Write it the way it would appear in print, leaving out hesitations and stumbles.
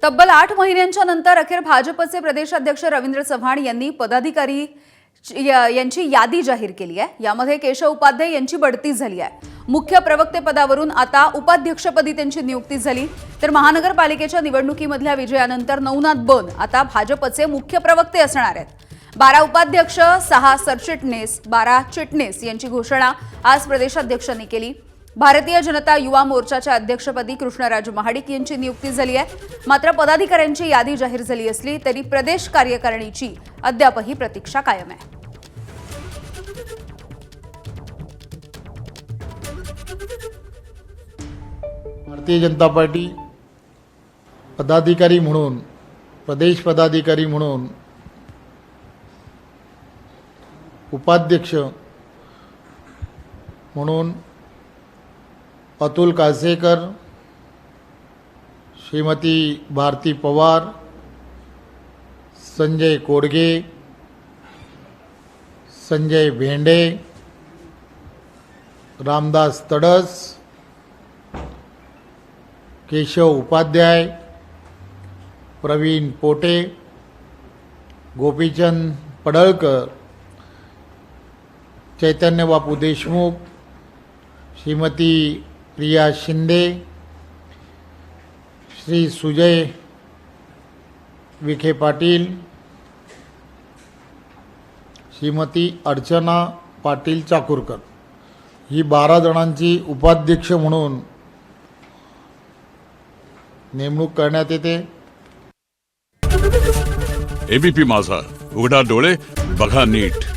तब्बल 8 महिन्यांच्या नंतर अखेर भाजपचे प्रदेशाध्यक्ष रवींद्र चव्हाण यांनी पदाधिकारी यांची यादी जाहीर केली आहे। यामध्ये केशव उपाध्याय यांची बढती झाली आहे। मुख्य प्रवक्तेपदावरून आता उपाध्यक्षपदी त्यांची नियुक्ती झाली। तर महानगरपालिकेच्या निवडणुकीमधल्या विजयानंतर नवनाथ बन आता भाजपचे मुख्य प्रवक्ते असणार आहेत। 12 उपाध्यक्ष, 6 सरचिटणीस, 12 चिटणीस यांची घोषणा आज प्रदेशाध्यक्षांनी केली। भारतीय जनता युवा मोर्चाच्या अध्यक्षपदी कृष्णराज महाडिक यांची नियुक्ती झाली आहे। मात्र पदाधिकाऱ्यांची यादी जाहीर झाली असली तरी प्रदेश कार्यकारिणीची अद्यापही प्रतीक्षा कायम आहे। भारतीय जनता पार्टी पदाधिकारी म्हणून, प्रदेश पदाधिकारी म्हणून उपाध्यक्ष म्हणून अतुल कासेकर, श्रीमती भारती पवार, संजय कोडगे, संजय भेंडे, रामदास तडस, केशव उपाध्याय, प्रवीण पोटे, गोपीचंद पडळकर, चैतन्य बापू देशमुख, श्रीमती प्रिया शिंदे, श्री सुजय विखे पाटील, श्रीमती अर्चना पाटील चाकूरकर ही 12 जणांची उपाध्यक्ष म्हणून नेमणूक करण्यात येते। एबीपी माझा, उघडा डोळे बघा नीट।